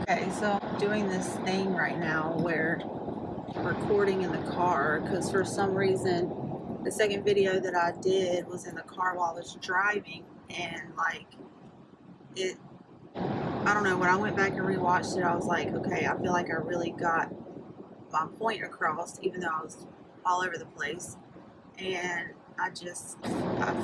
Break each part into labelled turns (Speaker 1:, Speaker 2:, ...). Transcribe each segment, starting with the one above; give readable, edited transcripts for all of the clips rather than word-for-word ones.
Speaker 1: Okay, so I'm doing this thing right now where I'm recording in the car because for some reason the second video that I did was in the car while I was driving, and like it I don't know, when I went back and rewatched it I was like, okay, I feel like I really got my point across even though I was all over the place. And I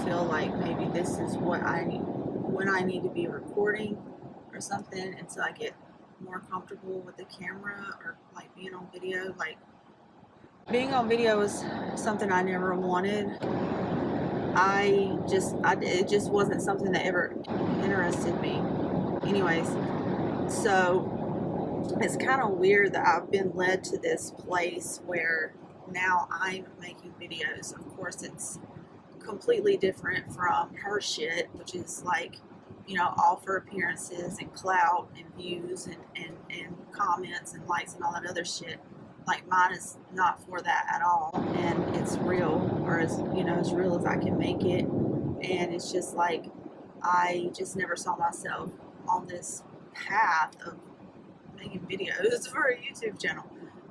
Speaker 1: feel like maybe this is what I need when I need to be recording or something until I get more comfortable with the camera or like being on video. Like being on video is something I never wanted. It just wasn't something that ever interested me. Anyways, so it's kind of weird that I've been led to this place where now I'm making videos. Of course, it's completely different from her shit, which is like, all for appearances and clout and views and comments and likes and all that other shit. Like mine is not for that at all, and it's real, or as real as I can make it. And it's just like I just never saw myself on this path of making videos for a YouTube channel.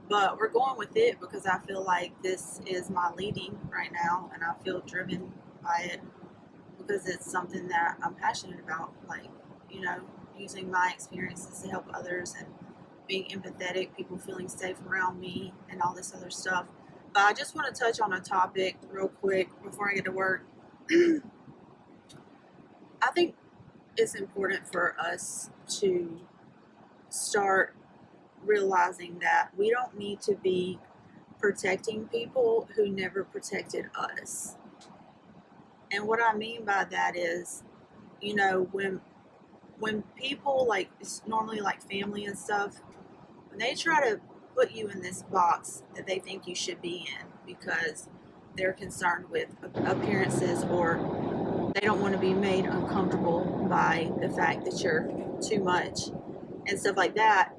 Speaker 1: But we're going with it because I feel like this is my leading right now, and I feel driven by it because it's something that I'm passionate about, like, using my experiences to help others and being empathetic, people feeling safe around me, and all this other stuff. But I just want to touch on a topic real quick before I get to work. I think it's important for us to start realizing that we don't need to be protecting people who never protected us. And what I mean by that is, when people, like, it's normally like family and stuff, when they try to put you in this box that they think you should be in because they're concerned with appearances, or they don't want to be made uncomfortable by the fact that you're too much and stuff like that.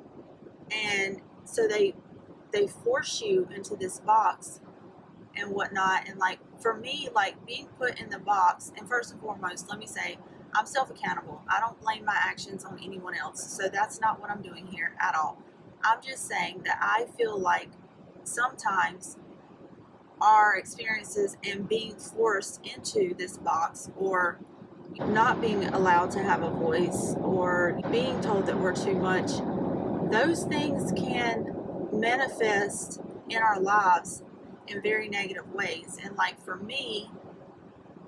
Speaker 1: And so they force you into this box and whatnot. And like for me, like being put in the box, and first and foremost, let me say I'm self-accountable. I don't blame my actions on anyone else, so that's not what I'm doing here at all. I'm just saying that I feel like sometimes our experiences and being forced into this box, or not being allowed to have a voice, or being told that we're too much, those things can manifest in our lives in very negative ways. And like for me,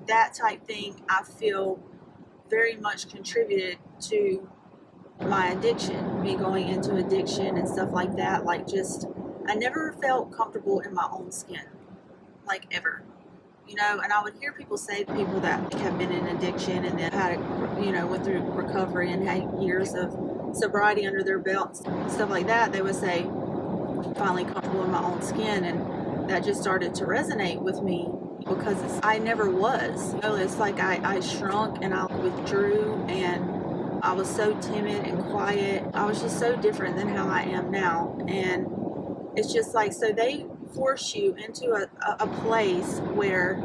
Speaker 1: that type thing I feel very much contributed to my addiction, me going into addiction and stuff like that. Like, just I never felt comfortable in my own skin, like, ever. And I would hear people say, people that have been in addiction and then had went through recovery and had years of sobriety under their belts, stuff like that, they would say finally comfortable in my own skin. And that just started to resonate with me because I never was. It's like I shrunk and I withdrew, and I was so timid and quiet. I was just so different than how I am now. And it's just like, so they force you into a place where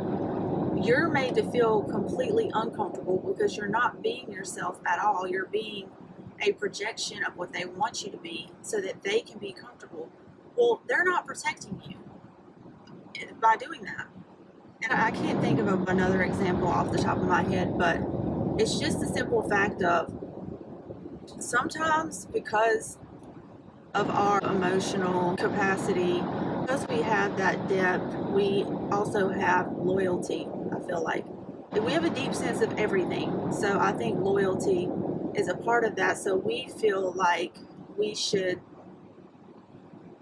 Speaker 1: you're made to feel completely uncomfortable because you're not being yourself at all. You're being a projection of what they want you to be so that they can be comfortable. Well, they're not protecting you by doing that. And I can't think of another example off the top of my head, but it's just the simple fact of sometimes, because of our emotional capacity, because we have that depth, we also have loyalty. I feel like we have a deep sense of everything, so I think loyalty is a part of that. So we feel like we should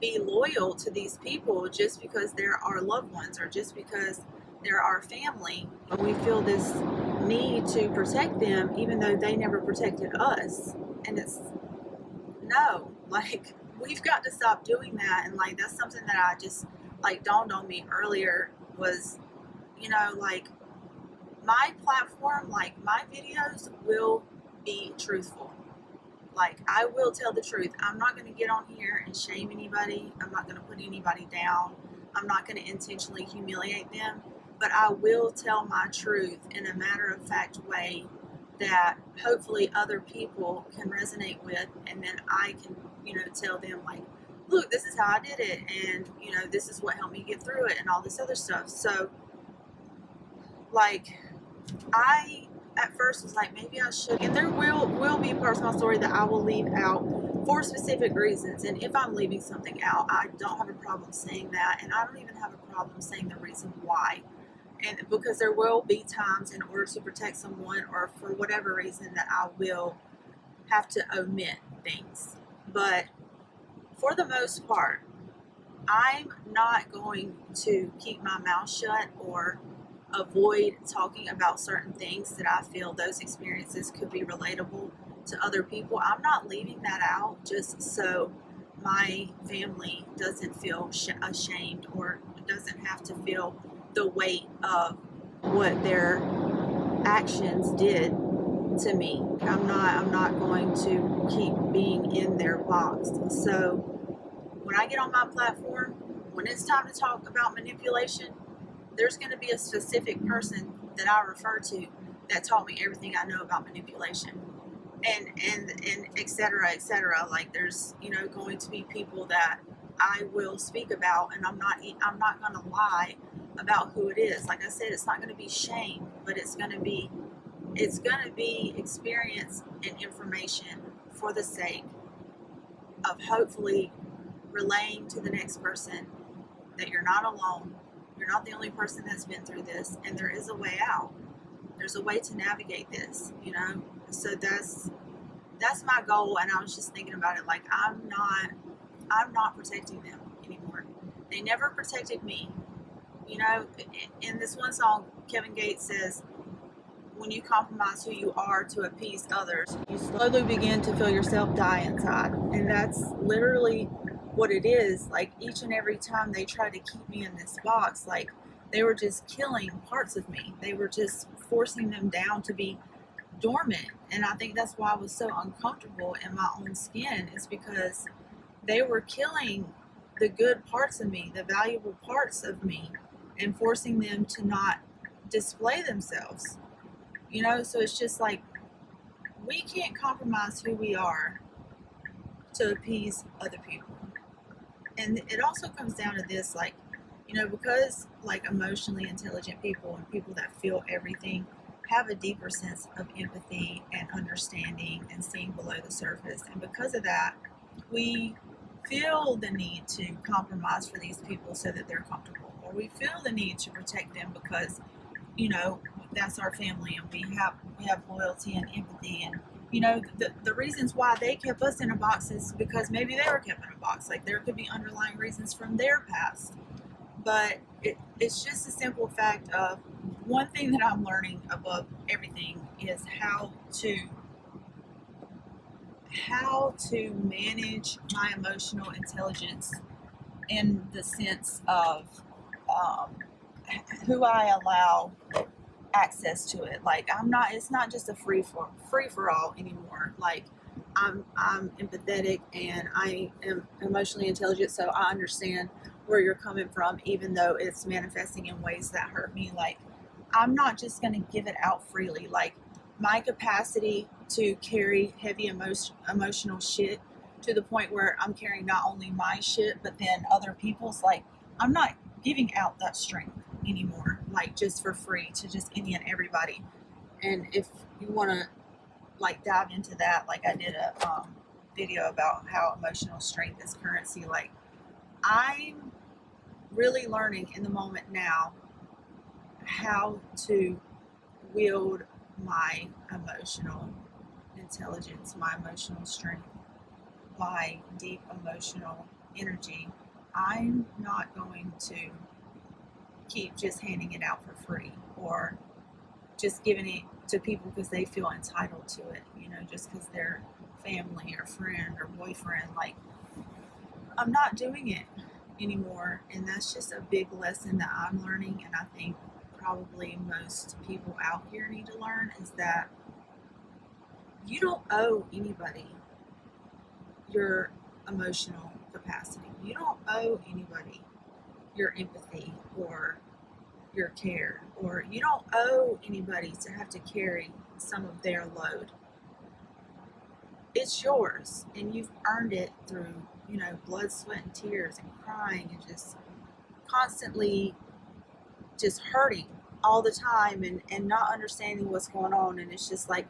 Speaker 1: be loyal to these people just because they're our loved ones, or just because they're our family. But we feel this need to protect them even though they never protected us. And it's no, like, we've got to stop doing that. And like, that's something that I just, like, dawned on me earlier was, like, my platform, like, my videos will be truthful. Like, I will tell the truth. I'm not going to get on here and shame anybody. I'm not going to put anybody down. I'm not going to intentionally humiliate them. But I will tell my truth in a matter-of-fact way that hopefully other people can resonate with, and then I can, tell them like, look, this is how I did it, and this is what helped me get through it, and all this other stuff. So, like, I at first was like, maybe I should, and there will be a part of my story that I will leave out for specific reasons, and if I'm leaving something out, I don't have a problem saying that, and I don't even have a problem saying the reason why. And because there will be times in order to protect someone, or for whatever reason, that I will have to omit things. But for the most part, I'm not going to keep my mouth shut or avoid talking about certain things that I feel those experiences could be relatable to other people. I'm not leaving that out just so my family doesn't feel ashamed, or doesn't have to feel the weight of what their actions did to me. I'm not going to keep being in their box. So when I get on my platform, when it's time to talk about manipulation, there's going to be a specific person that I refer to that taught me everything I know about manipulation, and et cetera, et cetera. Like, there's going to be people that I will speak about, and I'm not going to lie about who it is. Like I said, it's not going to be shame, but it's going to be experience and information for the sake of hopefully relaying to the next person that you're not alone. You're not the only person that's been through this, and there is a way out. There's a way to navigate this, So that's my goal, and I was just thinking about it, like, I'm not protecting them anymore. They never protected me. In this one song, Kevin Gates says, when you compromise who you are to appease others, you slowly begin to feel yourself die inside. And that's literally what it is. Like, each and every time they try to keep me in this box, like, they were just killing parts of me. They were just forcing them down to be dormant. And I think that's why I was so uncomfortable in my own skin, is because they were killing the good parts of me, the valuable parts of me, and forcing them to not display themselves. So it's just like, we can't compromise who we are to appease other people. And it also comes down to this, like, because like emotionally intelligent people and people that feel everything have a deeper sense of empathy and understanding and seeing below the surface. And because of that, we feel the need to compromise for these people so that they're comfortable, or we feel the need to protect them because that's our family, and we have loyalty and empathy, and the reasons why they kept us in a box is because maybe they were kept in a box. Like, there could be underlying reasons from their past, but it's just a simple fact of, one thing that I'm learning above everything is how to manage my emotional intelligence, in the sense of who I allow access to it. Like, it's not just a free for all anymore. Like, I'm empathetic, and I am emotionally intelligent, so I understand where you're coming from, even though it's manifesting in ways that hurt me. Like, I'm not just going to give it out freely. Like, my capacity to carry heavy emotional shit to the point where I'm carrying not only my shit, but then other people's, like, I'm not giving out that strength anymore, like, just for free to just any and everybody. And if you want to, like, dive into that, like, I did a video about how emotional strength is currency. Like, I'm really learning in the moment now how to wield my emotional intelligence, my emotional strength, my deep emotional energy. I'm not going to keep just handing it out for free, or just giving it to people because they feel entitled to it, just because they're family or friend or boyfriend. Like, I'm not doing it anymore. And that's just a big lesson that I'm learning, and I think probably most people out here need to learn, is that you don't owe anybody your emotional capacity. You don't owe anybody your empathy or your care, or you don't owe anybody to have to carry some of their load. It's yours, and you've earned it through, blood, sweat, and tears, and crying, and just constantly just hurting all the time, and not understanding what's going on. And it's just like,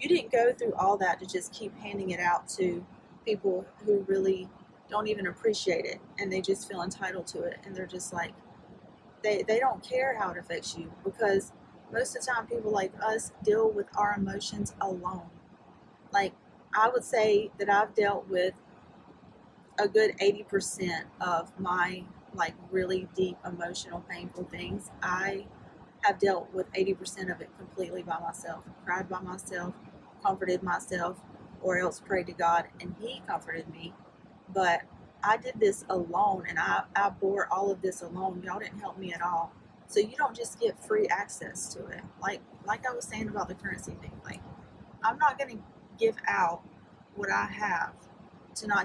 Speaker 1: you didn't go through all that to just keep handing it out to people who really don't even appreciate it, and they just feel entitled to it, and they're just like, they don't care how it affects you, because most of the time people like us deal with our emotions alone. Like, I would say that I've dealt with a good 80% of my, like, really deep emotional painful things. I have dealt with 80% of it completely by myself, cried by myself, comforted myself, or else prayed to God and He comforted me. But I did this alone, and I bore all of this alone. Y'all didn't help me at all. So you don't just get free access to it. Like I was saying about the currency thing, like, I'm not gonna give out what I have to not give